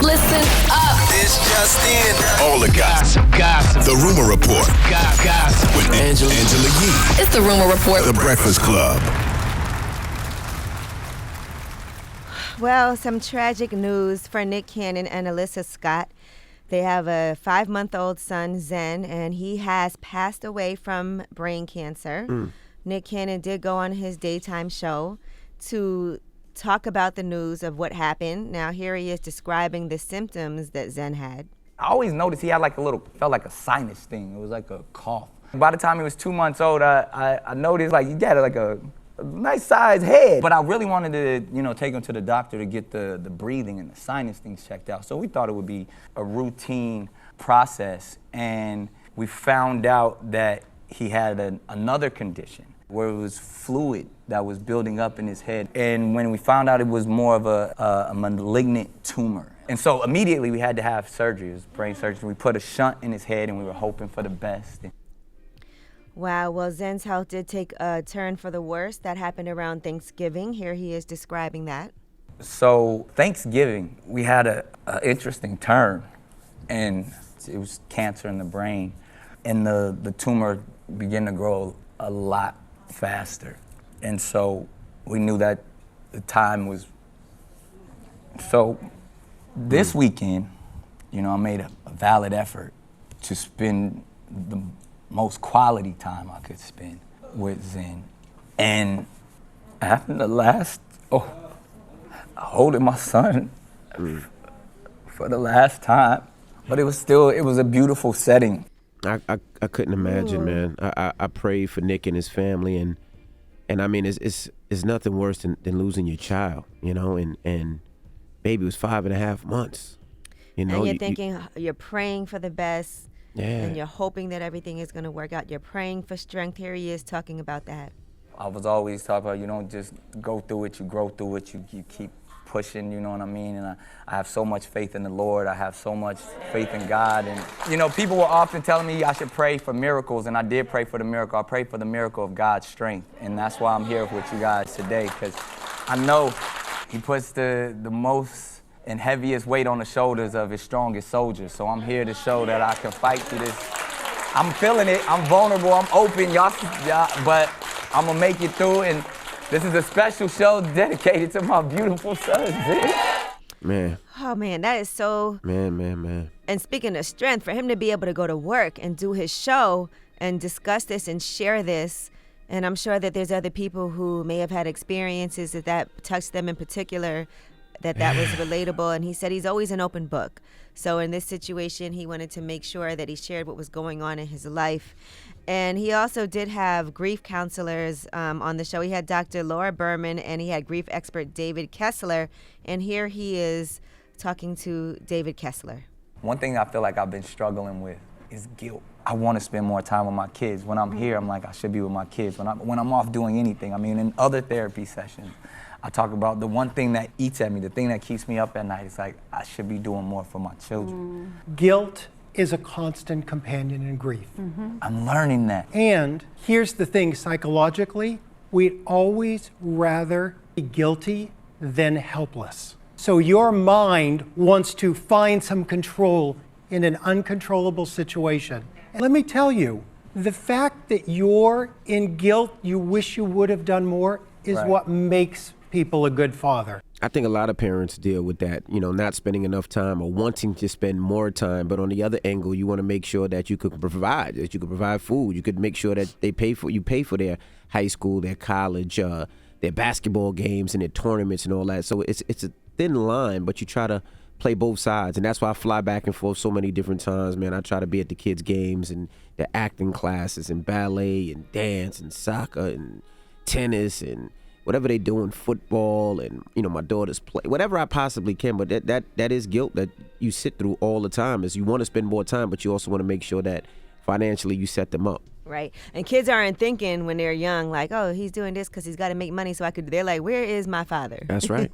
Listen up. It's just in. All the gossip. The Rumor Report. Gossip. With Angela Yee. It's the Rumor Report. The Breakfast Club. Well, some tragic news for Nick Cannon and Alyssa Scott. They have a 5-month-old son, Zen, and he has passed away from brain cancer. Nick Cannon did go on his daytime show to talk about the news of what happened. Now, here he is describing the symptoms that Zen had. I always noticed he had felt like a sinus thing. It was like a cough. By the time he was 2 months old, I noticed he had a nice sized head. But I really wanted to, take him to the doctor to get the breathing and the sinus things checked out. So we thought it would be a routine process. And we found out that he had another condition where it was fluid that was building up in his head. And when we found out it was more of a malignant tumor. And so immediately we had to have surgery. It was brain surgery. We put a shunt in his head and we were hoping for the best. Wow, well, Zen's health did take a turn for the worse. That happened around Thanksgiving. Here he is describing that. So Thanksgiving, we had an interesting turn, and it was cancer in the brain. And the tumor began to grow a lot faster. And so we knew that the time was. So this weekend, I made a valid effort to spend the most quality time I could spend with Zen. And after holding my son for the last time, but it was a beautiful setting. I couldn't imagine, man. I prayed for Nick and his family, and I mean, it's nothing worse than losing your child, and baby was 5.5 months, And you're thinking, you're praying for the best. Yeah. And you're hoping that everything is going to work out. You're praying for strength. Here he is talking about that. I was always talking about, you don't just go through it, you grow through it, you keep pushing, you know what I mean? And I have so much faith in the Lord. I have so much faith in God. And, people were often telling me I should pray for miracles, and I did pray for the miracle. I prayed for the miracle of God's strength. And that's why I'm here with you guys today, because I know he puts the most and heaviest weight on the shoulders of his strongest soldiers. So I'm here to show that I can fight through this. I'm feeling it, I'm vulnerable, I'm open, y'all, but I'm gonna make it through, and this is a special show dedicated to my beautiful son, Man. Oh man, that is so. Man. And speaking of strength, for him to be able to go to work and do his show and discuss this and share this, and I'm sure that there's other people who may have had experiences that touched them in particular, that was relatable, and he said he's always an open book. So in this situation, he wanted to make sure that he shared what was going on in his life. And he also did have grief counselors on the show. He had Dr. Laura Berman, and he had grief expert David Kessler. And here he is talking to David Kessler. One thing I feel like I've been struggling with is guilt. I want to spend more time with my kids. When I'm here, I'm like, I should be with my kids. When I'm off doing anything, in other therapy sessions, I talk about the one thing that eats at me, the thing that keeps me up at night. It's like, I should be doing more for my children. Guilt is a constant companion in grief. I'm learning that. And here's the thing, psychologically, we'd always rather be guilty than helpless. So your mind wants to find some control in an uncontrollable situation. And let me tell you, the fact that you're in guilt, you wish you would have done more, is what makes people a good father. I think a lot of parents deal with that, not spending enough time or wanting to spend more time. But on the other angle, you want to make sure that you could provide food. You could make sure that you pay for their high school, their college, their basketball games and their tournaments and all that. So it's a thin line, but you try to play both sides. And that's why I fly back and forth so many different times, man. I try to be at the kids' games and their acting classes and ballet and dance and soccer and tennis and whatever they do in football, and my daughters play whatever I possibly can. But that is guilt that you sit through all the time. Is you want to spend more time, but you also want to make sure that financially you set them up. Right. And kids aren't thinking when they're young like, oh, he's doing this because he's got to make money so I could. They're like, where is my father? That's right.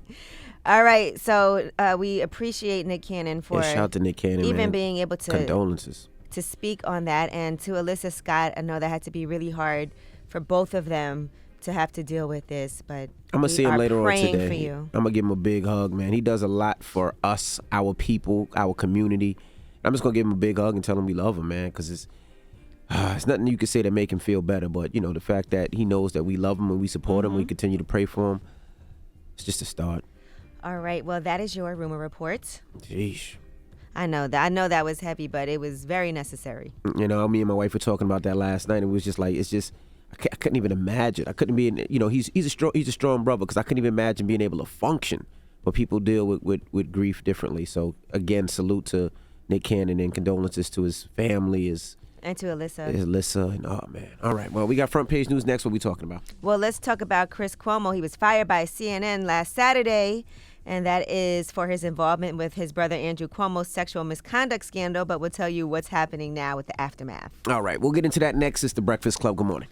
All right. So we appreciate Nick Cannon for shout out to Nick Cannon, even man. being able to condolences to speak on that, and to Alyssa Scott. I know that had to be really hard for both of them to have to deal with this, but I'm gonna see him later on praying today. for you. I'm gonna give him a big hug, man. He does a lot for us, our people, our community. I'm just gonna give him a big hug and tell him we love him, man, because it's nothing you can say to make him feel better. But, you know, the fact that he knows that we love him and we support him, we continue to pray for him, it's just a start. All right. Well, that is your rumor report. Jeez. I know that was heavy, but it was very necessary. You know, me and my wife were talking about that last night. It was just like, I couldn't even imagine. I couldn't be in, you know, he's a strong brother, because I couldn't even imagine being able to function. But people deal with grief differently. So, again, salute to Nick Cannon and condolences to his family, and to Alyssa. And oh, man. All right. Well, we got front page news next. What are we talking about? Well, let's talk about Chris Cuomo. He was fired by CNN last Saturday, and that is for his involvement with his brother Andrew Cuomo's sexual misconduct scandal, but we'll tell you what's happening now with the aftermath. All right. We'll get into that next. It's The Breakfast Club. Good morning.